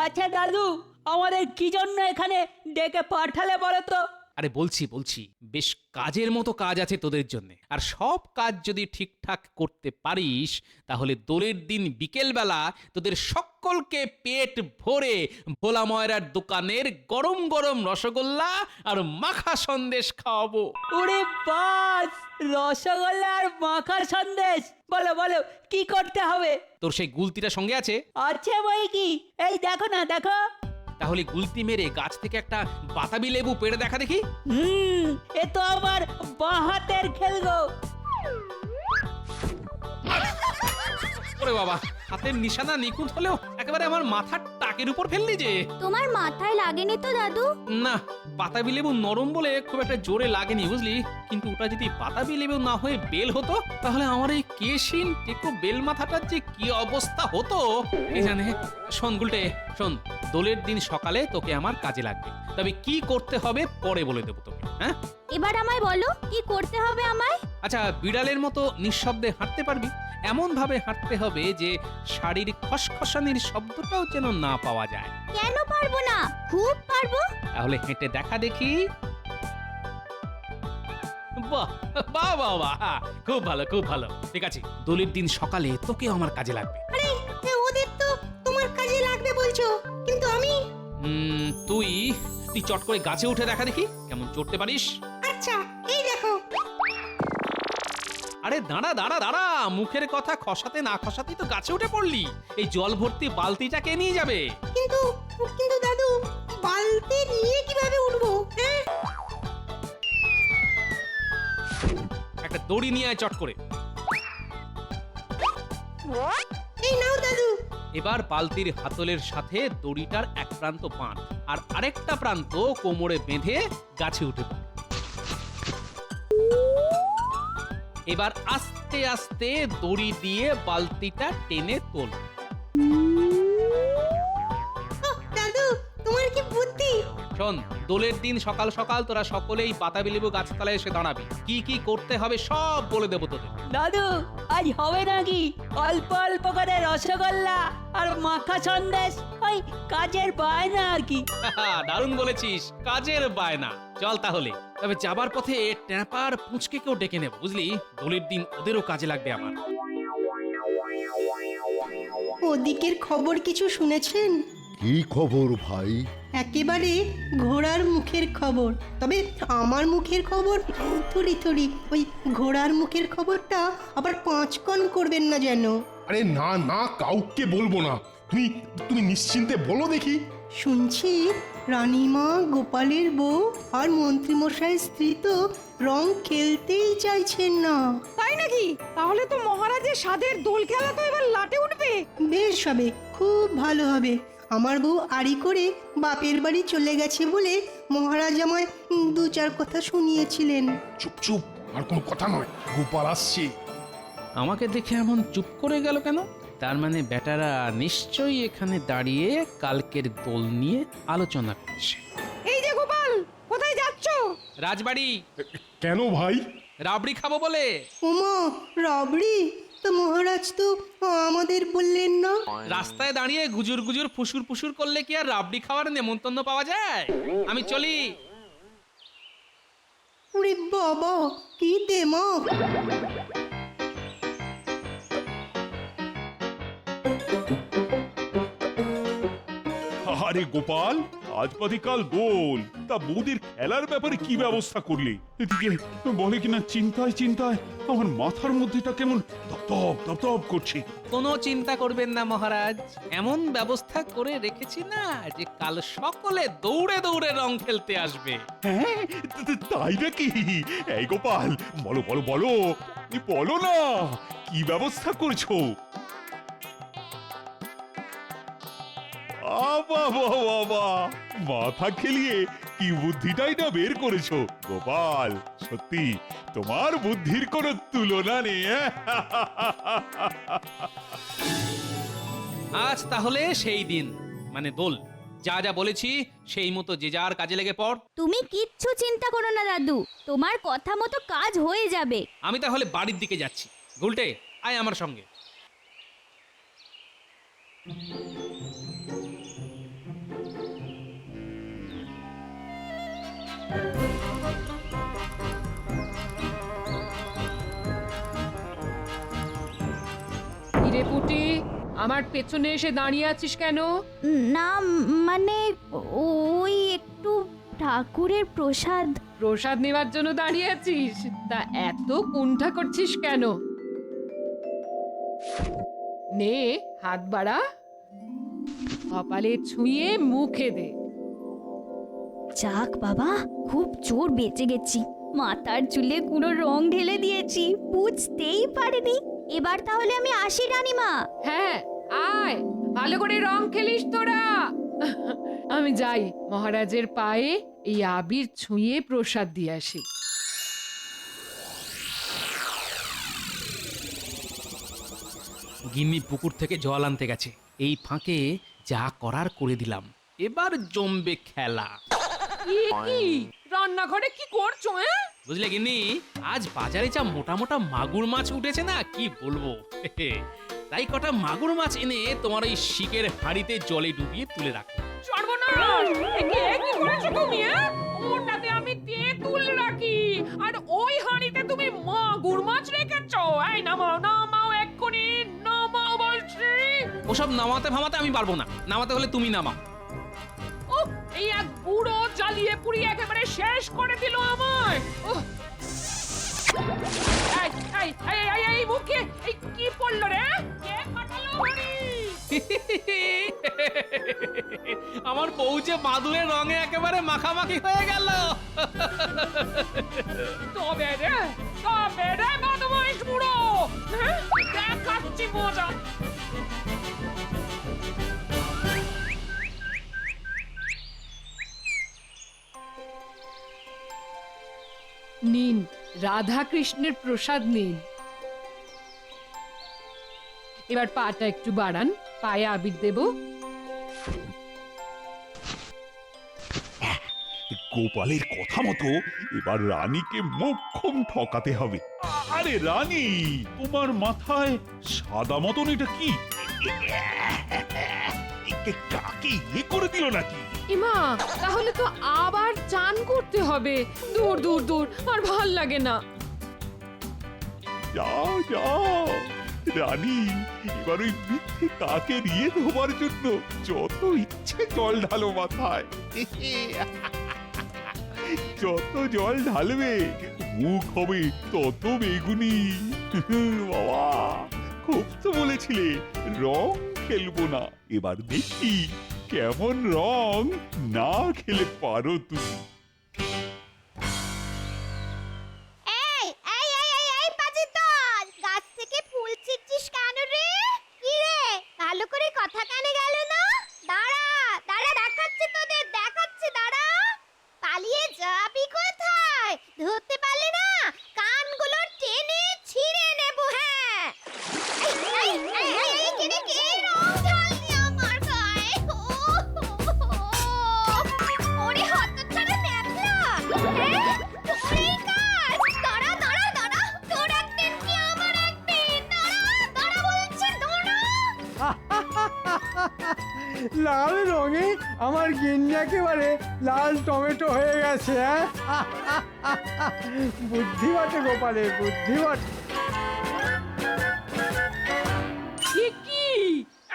আচ্ছা দাদু, আমাদের কি জন্য এখানে ডেকে পাঠালে বলো তো? আরে বলছি বেশ কাজের মতো কাজ আছে তোদের জন্য। আর সব কাজ যদি ঠিকঠাক করতে পারিস তাহলে দোলের দিন বিকেলবেলা তোদের সকলকে পেট ভরে ভোলা ময়রার দোকানের গরম গরম রসগোল্লা আর মাখা সন্দেশ খাওয়াবো। ওরে বাস, রসগোল্লা আর মাখার সন্দেশ! বলো বলো, কি করতে হবে? তোর সেই গুলতিটা সঙ্গে আছে? আছে বই কি, এই দেখো না, দেখো। তাহলে গুলতি মেরে গাছ থেকে একটা বাতাবি লেবু পেড়ে দেখা দেখি। এ তো আমার বাঁ হাতের খেল গো। ওরে বাবা, হাতের নিশানা নিখুঁত হলেও একেবারে আমার মাথার টাকের উপর ফেললি যে। তোমার মাথায় লাগেনি তো দাদু? না, বাতাবি লেবু নরম বলে খুব একটা জোরে লাগেনি বুঝলি। কিন্তু ওটা যদি বাতাবি লেবু না হয়ে বেল হতো তাহলে আমার এই কেশিন টেকো বেল মাথাটার যে কি অবস্থা হতো কে জানে। শোন গুলটে, শোন, দোলের দিন সকালে তোকে আমার কাজে লাগবে। তবে কি করতে হবে পরে বলে দেবো তোকে, হ্যাঁ? এবার আমায় বলো কি করতে হবে আমায়? আচ্ছা, বিড়ালের মতো নিঃশব্দে হাঁটতে পারবি? এমন ভাবে হাঁটতে হবে যে শাড়ির খসখসানির শব্দটাও যেন না পাওয়া যায়। কেন পারবো না, খুব পারবো। তাহলে হেঁটে দেখা দেখি। বাহ বাহ বাহ বাহ, খুব ভালো খুব ভালো। ঠিক আছে, দোলের দিন সকালে তোকে আমার কাজে লাগবে। আরে ওদের তো তোমার কাজে লাগবে বলছো, কিন্তু আমি? তুই তুই চট করে গাছে উঠে দেখা দেখি কেমন চড়তে পারিস। আচ্ছা, এই দেখো। আরে দাঁড়া দাঁড়া দাঁড়া, মুখের কথা খসাতে না খসাতেই তো গাছে উঠে পড়লি। এই জল ভর্তি বালতিটা কে নিয়ে যাবে? কিন্তু কিন্তু দাদু, বালতি নিয়ে কিভাবে উঠবো? হ্যাঁ, একটা দড়ি নিয়ে আয় চট করে। এই নাও দাদু। এবার বালতির হাতলের সাথে দড়িটার এক প্রান্ত বাঁধ আর আরেকটা প্রান্ত কোমরে বেঁধে গাছে উঠে পড়। এবার আস্তে আস্তে দড়ি দিয়ে বালতিটা টেনে তোল। দাদু, তোমার কি বুদ্ধি! শোন, দোলের দিন সকাল সকাল তোরা সকলেই বাতাবি লেবু গাছতলায় এসে দাঁড়াবি। কি কি করতে হবে সব বলে দেবো তোদের। দাদু, আজ হবে নাকি অল্প অল্প করে রসগোল্লা আর মাখা সন্দেশ? ওই কাজের বায়না আর কি। দারুণ বলেছিস, কাজের বায়না। চল তাহলে। তবে যাবার পথে ট্যাপার পুঁচকে কেউ ডেকে নেব বুঝলি। দোলের দিন ওদেরও কাজে লাগবে আমার। ওদিকের খবর কিছু শুনেছেন? কি খবর ভাই? একেবারে ঘোড়ার মুখের খবর। তবে আমার মুখের খবর থুড়ি থুড়ি, ওই ঘোড়ার মুখের খবরটা আবার 5 কণ করবেন না যেন। আরে না না, কাউকে বলবো না। তুমি তুমি নিশ্চিন্তে বলো দেখি। শুনছি রানীমা, গোপালের বউ আর মন্ত্রীমশাইয়ের স্ত্রী তো রং খেলতেই চাইছেন না। তাই নাকি? তাহলে তো মহারাজের স্বাদের দোল খেলা তো এবার লাটে উঠবে। বেশ হবে, খুব ভালো হবে। আমার বউ আড়ি করে বাপের বাড়ি চলে গেছে বলে মহারাজ আমায় 2-4 কথা শুনিয়েছিলেন। চুপ চুপ, আর কোনো কথা নয়, গোপাল আসছে। আমাকে দেখে এমন চুপ করে গেল কেন? তার মানে বেটারা নিশ্চয়ই এখানে দাঁড়িয়ে কালকের দোল নিয়ে আলোচনা করছে। এই যে গোপাল, কোথায় যাচ্ছ? রাজবাড়ি। কেন ভাই? রাবড়ি খাবো বলে। ওমা, রাবড়ি! তো মহারাজ তো আমাদের বললেন না। রাস্তায় দাঁড়িয়ে গুজুর গুজুর ফুসুর ফুসুর করলে কি আর রাবড়ি খাওয়ার নেমন্তন্ন পাওয়া যায়? আমি চলি। ওরে বাবা, কি দেমাক! আরে গোপাল, আজ বাদে কাল দোল, তা বৌদির খেলার ব্যাপারে কি ব্যবস্থা করলে? এদিকে বলে কিনা চিন্তায় চিন্তায় আমার মাথার মধ্যেটা কেমন দপদপ দপদপ করছে। কোনো চিন্তা করবেন না মহারাজ, এমন ব্যবস্থা করে রেখেছি না যে কাল সকলে দৌড়ে দৌড়ে রং খেলতে আসবে। হ্যাঁ, তাই নাকি? এই গোপাল, বলো বলো বলো, বলো না, কি ব্যবস্থা করছো? বাবা বাবা, মাথা খেলিয়ে কি বুদ্ধিটাই না বের করেছো গোপাল। সত্যি তোমার বুদ্ধির কোনো তুলনা নেই। আজ তাহলে সেই দিন, মানে দোল। যা যা বলেছি সেই মতো যে যার কাজে লেগে পড়। তুমি কিচ্ছু চিন্তা করো না দাদু, তোমার কথা মতো কাজ হয়ে যাবে। আমি তাহলে বাড়ির দিকে যাচ্ছি। গুলটে, আয় আমার সঙ্গে। হিরে পুটি, আমার পেছনে এসে দাঁড়িয়ে আছিস কেন? না মানে ওই একটু ঠাকুরের প্রসাদ। প্রসাদ নেবার জন্য দাঁড়িয়ে আছিস? তা এত কুণ্ঠা করছিস কেন? নে, হাত বাড়া, কপালে ছুঁয়ে মুখে দে। যাক বাবা, খুব জোর বেঁচে গেছি। মাথার চুলে পুরো রং ঢেলে দিয়েছি, বুঝতেই পারিনি। এবার তাহলে আমি আসি রানীমা। হ্যাঁ, আয়, ভালো করে রং খেলিস তোরা। আমি যাই, মহারাজের পায়ে এই আবির ছুঁয়ে প্রসাদ দিয়ে আসি। গিন্নি পুকুর থেকে জল আনতে গেছে, এই ফাঁকে যা করার করে দিলাম, এবার জমবে খেলা। কি রান্নাঘরে কি করছো? বুঝলে গিন্নি, আজ বাজারে যা মোটা মোটা মাগুর মাছ উঠেছে না, কি বলবো। তাই কটা মাগুর মাছ এনে তোমার ওই শিকের হাঁড়িতে জলে ডুবিয়ে তুলে রাখো। সর্বনাশ! কি করেছো তুমি? ওটাতে আমি তেঁতুল রাখি, আর ওই হাঁড়িতে তুমি মাগুর মাছ রেখেছো। এই নামাও, নামাও এক্ষুনি, নামাও বলছি। ওসব নামাতে ফামাতে আমি পারবো না, নামাতে হলে তুমি নামাও। ও, এই এক বুড়ো জ্বালিয়ে পুড়িয়ে একেবারে শেষ করে দিল আমায়। এই মুখে এই কি পড়লো রে? কে ফাটালো হাঁড়ি? আমার বউ যে বাদুড়ের রঙে একেবারে মাখামাখি হয়ে গেল। তবে রে বদমাইশ বুড়ো, হ্যাঁ? দেখাচ্ছি মজা। নিন, রাধা কৃষ্ণের প্রসাদ নিন। এবার পাটা একটু বাড়ান, পায়ে আবির দেব। গোপালের কথা মতো এবার রানীকে মোক্ষম ঠকাতে হবে। আরে রানী, তোমার মাথায় সাদা মতন এটা কি? কাকে ইয়ে করে দিল নাকি? ইমা, তাহলে তো আবার চান করতে হবে। দূর দূর দূর, আর ভাল লাগে না। যাও যাও রানী, এবার ওই মিথ্যে কাকে নিয়ে ধোবার জন্য যত ইচ্ছে জল ঢালো মাথায়। যত জল ঢালবে মুখ হবে তত বেগুনি। বাবা, খুব তো বলেছিলে রং খেলবো না, এবার দেখি কেমন রং না খেলে পারো তুমি। এই এই এই এই এই পাজি দল, গাছ থেকে ফুল ছিঁড়ছিস কেন রে? কি রে, ভালো করে কথা কানে গেল না? দাঁড়া দাঁড়া, দেখাচ্ছি তোদের, দেখাচ্ছি, দাঁড়া। পালিয়ে যাবি কোথায়? ধরতে পারলে না কানগুলো টেনে ছিঁড়ে নেব। হ্যাঁ, এই এই এই এই, কে রং ঢাললি আমার গায়ে? ওরে হতচ্ছাড়া ন্যাপলা, হ্যাঁ তোর এই কাজ। দাঁড়া দাঁড়া দাঁড়া, তোর একদিন কি আমার একদিন। দাঁড়া দাঁড়া বলছি, দাঁড়া। লাল রঙে আমার গিন্নি একেবারে লাল টমেটো হয়ে গেছে। বুদ্ধি বটে গোপালের, বুদ্ধি বটে। কি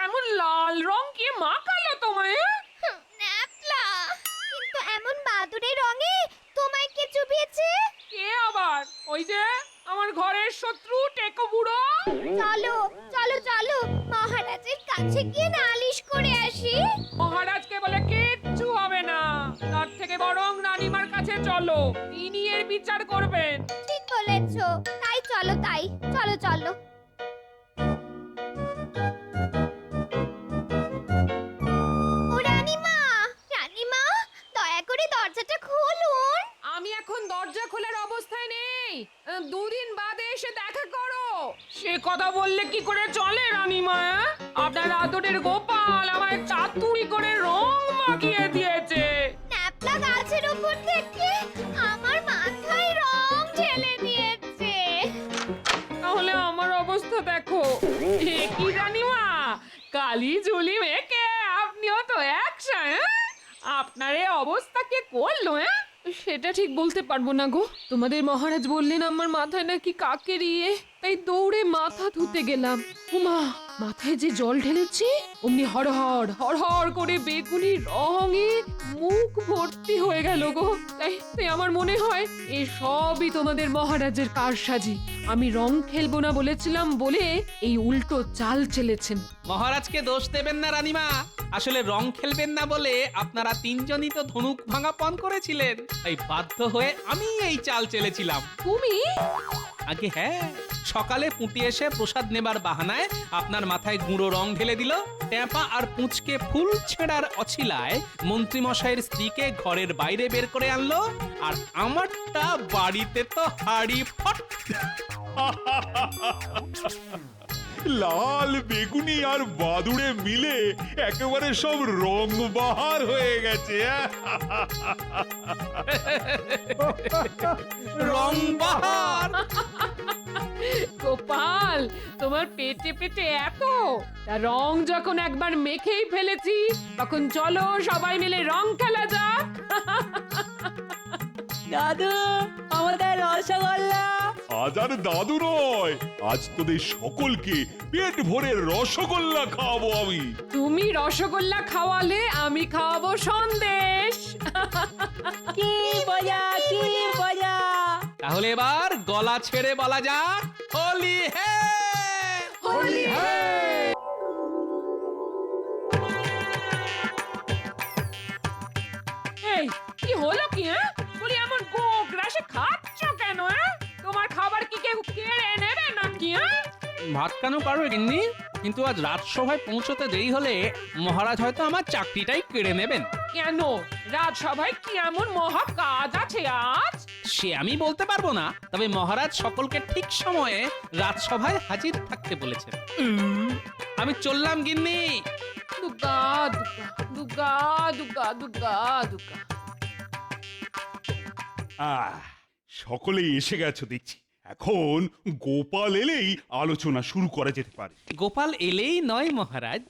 এমন লাল রং কে মাখালো তোমায়? ন্যাপলা, কিন্তু এমন বাদুড়ে রঙে তোমায় কে চুবিয়েছে? কে আবার? ওই যে আমার ঘরের শত্রু টেকো বুড়ো। চলো চলো চলো, মহারাজের কাছে গিয়ে নালিশ করে আসি। মহারাজকে বলে কিচ্ছু হবে না, তার থেকে বরং রানীমার কাছে চলো, তিনি এর বিচার করবেন। ঠিক বলেছো, তাই চলো, তাই চলো চলো। ও রানীমা, রানীমা, দয়া করে দরজাটা খুলুন। আমি এখন দরজা খোলার অবস্থায় নেই, দুদিন বাদে এসে দেখা করো। সে কথা বললে কি করে চলে রানীমা? আপনার আদরের গোপাল আমায় চাতুরি করে রং মাখিয়ে দিয়েছে। ন্যাপলা গাছের উপর থেকে আমার মাথায় রং ঢেলে দিয়েছে। তাহলে আমার অবস্থা দেখো। কি রানীমা, কালি ঝুলি মেখে আপনিও তো একসাথে। আপনার এই অবস্থা কে করলো? সেটা ঠিক বলতে পারবো না গো। তোমাদের মহারাজ বললেন আমার মাথায় নাকি কাকের ইয়ে, তাই দৌড়ে মাথা ধুতে গেলাম। উমা, মাথায় যে জল ঢেলেছি অমনি হড়হড় হড়হড় করে বেগুনি রঙে মুখ ভর্তি হয়ে গেল গো। তাই আমার মনে হয় এ সবই তোমাদের মহারাজের কারসাজি। আমি রং খেলবো না বলেছিলাম বলে এই উল্টো চাল চেলেছেন। মহারাজকে দোষ দেবেন না রানীমা, আসলে রং খেলবেন না বলে আপনারা তিনজনই তো ধনুক ভাঙা পণ করেছিলেন, তাই বাধ্য হয়ে আমি এই চাল চেলেছিলাম। তুমি? আগে হ্যাঁ, সকালে পুঁটি এসে প্রসাদ নেবার বাহানায় আপনার মাথায় গুঁড়ো রং ঢেলে দিল। ট্যাপা আর পুঁচকে ফুল ছেঁড়ার অছিলায় মন্ত্রী মশাইয়ের স্ত্রীকে ঘরের বাইরে বের করে আনলো, আর আমারটা বাড়িতে তো হাড়ি ফট। লাল বেগুনি আর বাদুড়ে মিলে একেবারে সব রং বাহার হয়ে গেছে। রং বাহার। গোপাল, তোমার পেটে পেটে এত, তা রং যখন একবার মেখেই ফেলেছি তখন চলো সবাই মিলে রং খেলা যাক। দাদু, আমাদের রসগোল্লা। আজ আর দাদু নয়, আজ তোদের সকলকে পেট ভরে রসগোল্লা খাওয়াবো আমি। তুমি রসগোল্লা খাওয়ালে আমি খাওয়াবো সন্দেশ। কি মজা, কি মজা। তাহলে এবার গলা ছেড়ে বলা যাক হোলি হে, হোলি হে। এই কি হলো কি? বলি এমন গোগ্রাসে খাচ্ছ কেন? তোমার খাবার কি কেউ কেড়ে নেবে নাকি? ভাত কেন পারবে গিন্নি, কিন্তু আজ রাজসভায় পৌঁছতে দেরি হলে মহারাজ হয়তো আমার চাকরিটাই কেড়ে নেবেন। কেন? রাজসভায় কি এমন মহা কাজ আছে আজ? সে আমি বলতে পারবো না, তবে মহারাজ সকলকে ঠিক সময়ে রাজসভায় হাজির থাকতে বলেছেন। আমি চললাম গিন্নি। দুগা দুগা দুগা দুগা দুগা দুগা। সকলেই এসে গেছো দেখছি। এখন গোপাল এলেই আলোচনা শুরু করা যেতে পারে। গোপাল এলেই নয় মহারাজ,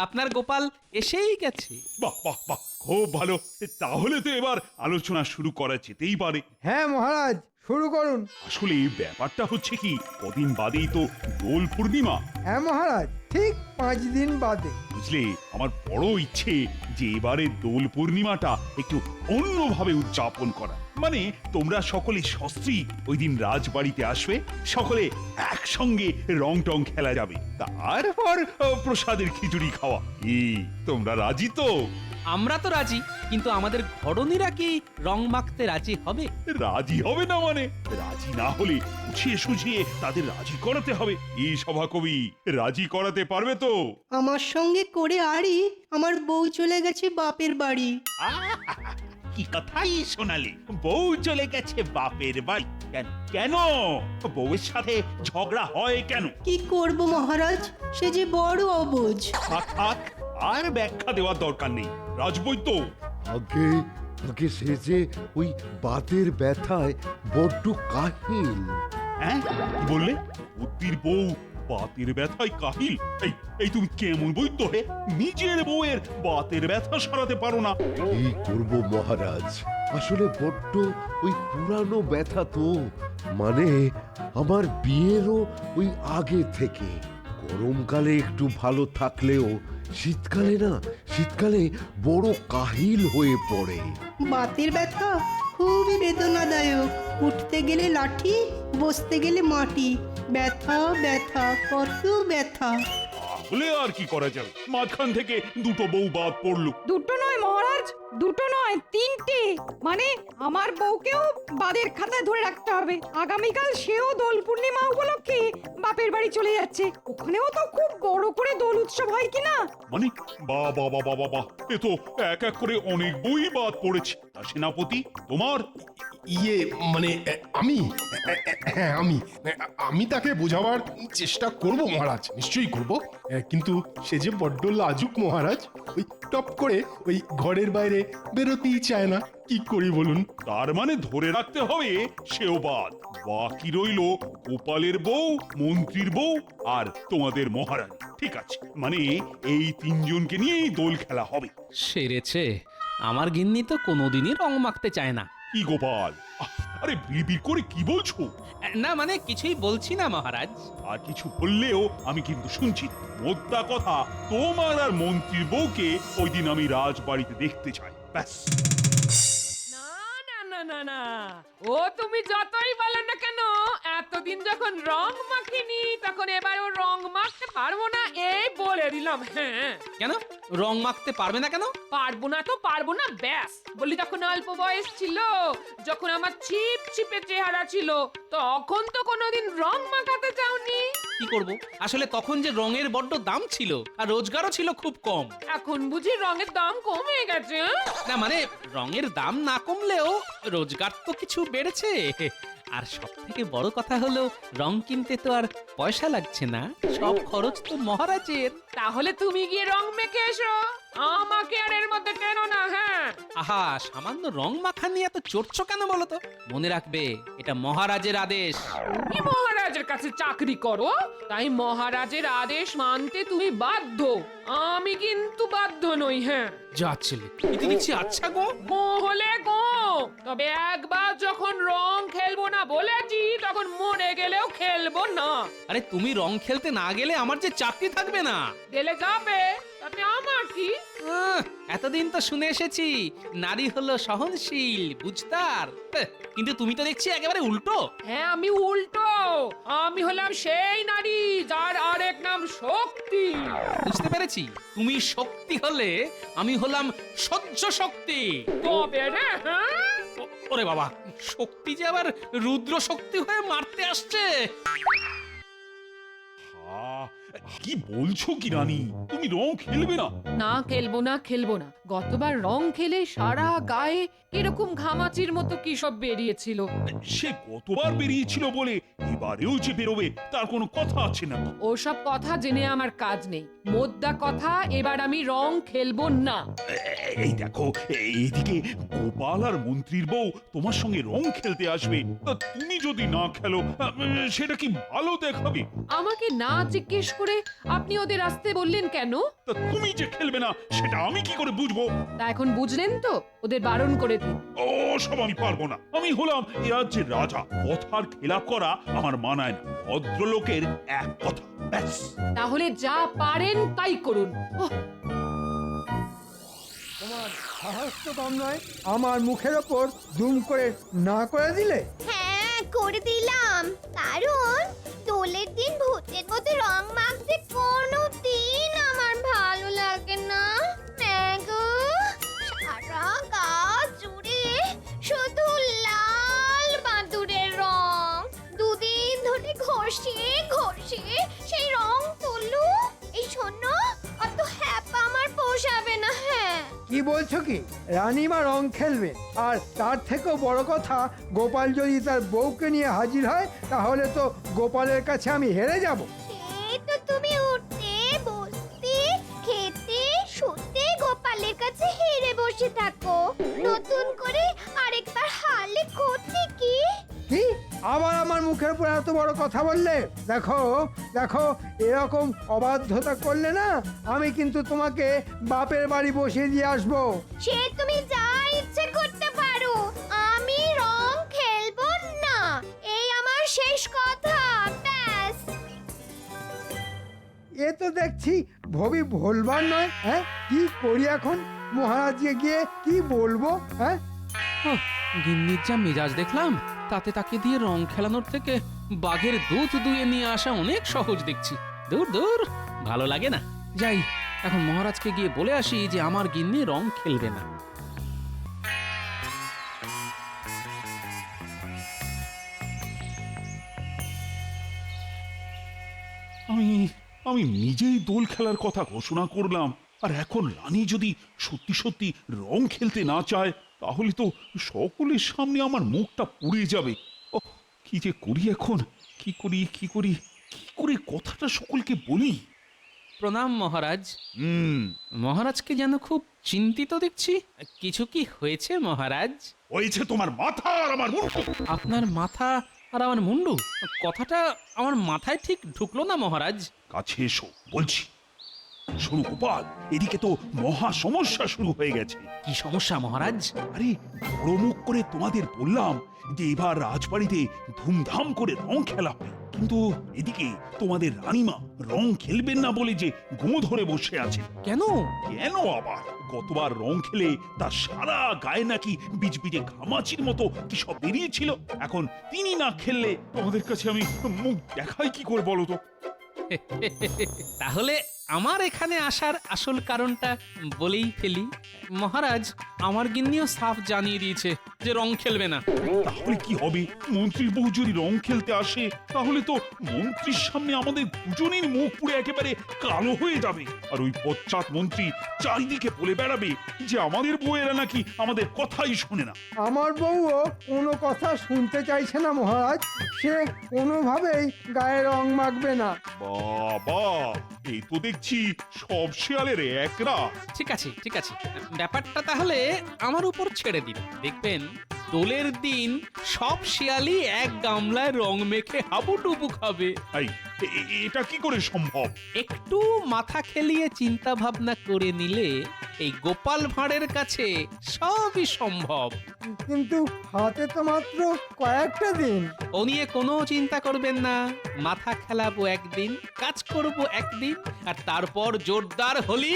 আপনার গোপাল এসেই গেছে। বাহ বাহ বাহ, খুব ভালো। তাহলে তো এবার আলোচনা শুরু করা যেতেই পারে। হ্যাঁ মহারাজ, শুরু করুন। আসলে ব্যাপারটা হচ্ছে কি, কদিন বাদেই তো দোল পূর্ণিমা। হ্যাঁ মহারাজ, ঠিক 5 দিন বাদে। বুঝলে, আমার বড় ইচ্ছে যে এবারে দোল পূর্ণিমাটা একটু অন্যভাবে উদযাপন করা। মানে তোমরা সকলে সস্ত্রী ওই দিন রাজবাড়িতে আসবে, সকলে একসঙ্গে রং টং খেলা যাবে, তারপর প্রসাদের খিচুড়ি খাওয়া। কি তোমরা রাজি তো? আমরা তো রাজি, কিন্তু আমাদের ঘরণীরা কি রং মাখতে রাজি হবে? রাজি হবে না মানে? রাজি না হলে বুঝিয়ে সুঝিয়ে তাদের রাজি করাতে হবে। এই সভা কবি রাজি করাতে পারবে তো? আমার সঙ্গে করে আরই আমার বউ চলে গেছে বাপের বাড়ি। কি কথাই শোনালি, বউ চলে গেছে বাপের বাড়ি? কেন কেন? বউয়ের সাথে ঝগড়া হয় কেন? কি করব মহারাজ, সে যে বড় অবুঝ। থাক থাক, আর ব্যাখ্যা দেওয়ার দরকার নেই। রাজবৈদ্য, আগে আগে সে যে ওই বাতের ব্যথায় বড্ড কাহিল। হ্যাঁ কি বললে? বুদ্ধির বউ বাতের ব্যথায় কাহিল? এই তুমি কেমন বৈদ্য হে? নিজের বউয়ের বাতের ব্যথা সরাতে পারো না? কি করব মহারাজ, আসলে বড্ড ওই পুরানো ব্যথা তো, মানে আমার বিয়েরও ওই আগে থেকে। গরমকালে একটু ভালো থাকলেও শীতকালে বড় কাহিল হয়ে পড়ে। বাতের ব্যথা খুবই বেদনাদায়ক। উঠতে গেলে লাঠি, বসতে গেলে মাটি। ব্যথা ব্যথা, কত ব্যথা। তাহলে আর কি করা যাবে? মাঝখান থেকে দুটো বউ বাদ পড়লো। দুটো নয় মহারাজ, দুটো নয়, 3টে। মানে আমার বউকেও বাদের খাতায় ধরে রাখতে হবে। আগামীকাল সেও দোল পূর্ণিমা উপলক্ষে বাপের বাড়ি চলে যাচ্ছে। ওখানেও তো খুব বড় করে দোল উৎসব হয় কিনা। মানে বাবা বাবা বাবা, এ তো এক এক করে অনেক বই বাদ পড়েছে। তা সেনাপতি, তোমার? ইয়ে মানে হ্যাঁ আমি তাকে বোঝাবার চেষ্টা করব মহারাজ, নিশ্চয়ই করব। কিন্তু সে যে বড্ড লাজুক মহারাজ, ওই টপ করে ওই ঘরের বাইরে বেরোতেই চায় না। কি করি বলুন? তার মানে ধরে রাখতে হবে সেও বাদ। বাকি রইল গোপালের বউ, মন্ত্রীর বউ আর তোমাদের মহারাজ। ঠিক আছে, মানে এই তিনজনকে নিয়েই দোল খেলা হবে। সেরেছে, আমার গিন্নি তো কোনোদিনই রং মাখতে চায় না। কি গোপাল, আরে বিড়বিড় করে কি বলছো? না মানে কিছুই বলছি না মহারাজ। আর কিছু বললেও আমি কিন্তু শুনছি। মোদ্দা কথা, তোমার আর মন্ত্রীর বউকে ওই দিন আমি রাজবাড়িতে দেখতে চাই, ব্যাস। না না না না না, ও তুমি যতই বলো না কেন, এতদিন যখন রং মাখিনি তখন এবারও রং মাখতে পারবো না, এই বলে দিলাম। হ্যাঁ, কেন রং মাখতে পারবে না কেন? পারবো না তো পারবো না, ব্যাস। বলি তখন অল্প বয়স ছিল, যখন আমার ছিপ ছিপে চেহারা ছিল, তখন তো কোনোদিন রং মাখাতে চাওনি। কি করব, আসলে তখন যে রঙের বড্ড দাম ছিল আর রোজগারও ছিল খুব কম। এখন বুঝি রঙের দাম কমে গেছে? না মানে রঙের দাম না কমলেও রোজগার তো কিছু বেড়েছে। আর সব থেকে বড় কথা হলো রং কিনতে তো আর পয়সা লাগছে না, সব খরচ তো মহারাজের। তাহলে তুমি গিয়ে রং মেখে এসো, আমাকে আর এর মধ্যে টেনো না। হ্যাঁ, আহা, সামান্য রং মাখা নিয়ে এত চড়ছো কেন বলো তো? মনে রাখবে এটা মহারাজের আদেশ। তুমি মহারাজের কাছে চাকরি করো, তাই মহারাজের আদেশ মানতে তুমি বাধ্য। আমি কিন্তু বাধ্য নই। হ্যাঁ, যা ছেলে, এতে দেখছি আচ্ছা গো। গো হলে গো, তবে একবার যখন রং খেলবো না বলেছি, তখন মরে গেলেও খেলবো না। আরে তুমি রং খেলতে না গেলে আমার যে চাকরি থাকবে না। গেলে যাবে, তাতে আমার কি? এতদিন তো শুনে এসেছি নারী হলো সহনশীল, বুঝতার। কিন্তু তুমি তো দেখছি একেবারে উল্টো। হ্যাঁ, আমি উল্টো। আমি হলাম সেই নারী যার আরেক নাম শক্তি। বুঝতে পেরেছি, তুমি শক্তি হলে আমি হলাম সহ্য শক্তি। তবে রে, হ্যাঁ, ওরে বাবা, শক্তি যে আবার রুদ্র শক্তি হয়ে মারতে আসছে। কি বলছো কি রানী, তুমি রং খেলবে না? না খেলবো না, খেলবো না। গতবার রং খেলে সারা গায়ে এরকম ঘামাচির মতো কি সব বেরিয়েছিল। সে কতবার বেরিয়েছিল বলে এবারেও যে বেরোবে তার কোনো কথা আছে না। ওসব কথা জেনে আমার কাজ নেই। মোদ্দা কথা, এবার আমি রং খেলবো না। এই দেখো, এইদিকে গোপাল আর মন্ত্রীর বউ তোমার সঙ্গে রং খেলতে আসবে, তা তুমি যদি না খেলো সেটা কি ভালো দেখাবে? আমাকে না জিজ্ঞেস করে আপনি ওদের আসতে বললেন কেন? তা তুমি যে খেলবে না সেটা আমি কি করে বুঝবো? তা এখন বুঝলেন তো, ওদের বারণ করে দিন। ও সব আমি পারবো না। আমি হলাম এ রাজ্যের রাজা, কথার খেলাপ করা আমার মানায় না। ভদ্রলোকের এক কথা, ব্যাস। তাহলে যা পারেন তাই করুন। ওহ, তোমার সাহস তো কম নয়, আমার মুখের ওপর জুম করে না করে দিলে। হ্যাঁ, করে দিলাম। কারণ দোলের দিন ভূতের মতো রং মাখতে কোনো দিন আমার ভালো লাগে না। গো, সারা গা জুড়ে শুধু লাল বাদুড়ের রং। দুদিন ধরে ঘষিয়ে ঘষিয়ে সেই রং তুলু। এই শোনো, অত হ্যাপা আমার পোষাবে না। হ্যাঁ, কি বলছো কি? রানীমা রং খেলবে, আর তার থেকেও বড় কথা, গোপাল যদি তার বউকে নিয়ে হাজির হয় তাহলে তো গোপালের কাছে আমি হেরে যাব। এই তো তুমি উঠতে বসতে খেতে শুতে গোপালের কাছে হেরে বসে থাকো। নতুন করে আরেকবার হারলে করতে কি? কি আবার আমার মুখের উপর এত বড় কথা বললে? দেখো দেখো, এরকম অবাধ্যতা করলে না, আমি কিন্তু তোমাকে বাপের বাড়ি বসিয়ে দিয়ে আসবো। সে তুমি যা ইচ্ছে করতে পারো, আমি রং খেলবো না। এই আমার শেষ কথা, ব্যাস। এ তো দেখছি ভবি ভোলবার নয়। হ্যাঁ, কি করি এখন? মহারাজকে গিয়ে কি বলবো? হ্যাঁ, গিন্নির যা মেজাজ দেখলাম, তাতে তাকে দিয়ে রং খেলানোর থেকে বাঘের দুধ দুয়ে নিয়ে আসা অনেক সহজ দেখছি। দূর দূর, ভালো লাগে না। যাই, এখন মহারাজকে গিয়ে বলে আসি যে আমার গিন্নি রং খেলবে না। আমি নিজেই দোল খেলার কথা ঘোষণা করলাম, আর এখন রানী যদি সত্যি সত্যি রং খেলতে না চায় তাহলে তো সকলের সামনে আমার মুখটা পুড়ে যাবে। ও কি যে করি এখন, কি করে কথাটা সকলকে বলি? প্রণাম মহারাজ। মহারাজকে যেন খুব চিন্তিত দেখছি। কিছু কি হয়েছে মহারাজ? হয়েছে তোমার মাথা আর আমার মুখ। আপনার মাথা আর আমার মুন্ডু? কথাটা আমার মাথায় ঠিক ঢুকলো না মহারাজ। কাছে এসো বলছি। শোনো গোপাল, এদিকে তো মহা সমস্যা শুরু হয়ে গেছে। কি সমস্যা মহারাজ? আরে বড় মুখ করে তোমাদের বললাম যে এবার রাজবাড়িতে ধুমধাম করে রং খেলা হবে, কিন্তু এদিকে তোমাদের রানীমা রং খেলবেন না বলে যে গো ধরে বসে আছে। কেন? কেন আবার? গতবার রং খেলে তার সারা গায়ে নাকি বিজবিজে ঘামাচির মতো কি সব বেরিয়েছিল। এখন তিনি না খেললে তোমাদের কাছে আমি মুখ দেখাই কি করে বলো তো? তাহলে আমার এখানে আসার আসল কারণটা বলেই ফেলি। মহারাজ, আমার গিন্নিও সাফ জানিয়ে দিয়েছে যে রং খেলবে না। তাহলে কি হবে? মন্ত্রীর বউ যদি রং খেলতে আসে তাহলে তো মন্ত্রীর সামনে আমাদের দুজনের মুখ পুড়ে একেবারে কালো হয়ে যাবে, আর ওই পশ্চাৎ মন্ত্রী চারিদিকে বলে বেড়াবে যে আমাদের বউয়েরা নাকি আমাদের কথাই শোনে না। আমার বউও কোনো কথা শুনতে চাইছে না মহারাজ, সে কোনোভাবেই গায়ে রং মাখবে না। বাবা, এই তো দেখছি সব শেয়ালের একরা। ঠিক আছে, ঠিক আছে, ব্যাপারটা তাহলে আমার উপর ছেড়ে দিন। দেখবেন দোলের দিন সব শিয়ালই এক গামলায় রং মেখে হাবুডুবু খাবে। এই, এটা কি করে সম্ভব? একটু মাথা খেলিয়ে চিন্তা ভাবনা করে নিলে এই গোপাল ভাঁড়ের কাছে সবই সম্ভব। কিন্তু হাতে তো মাত্র কয়েকটা দিন। ও নিয়ে কোনো চিন্তা করবেন না। মাথা খেলাবো একদিন, কাজ করব একদিন, আর তারপর জোরদার হলি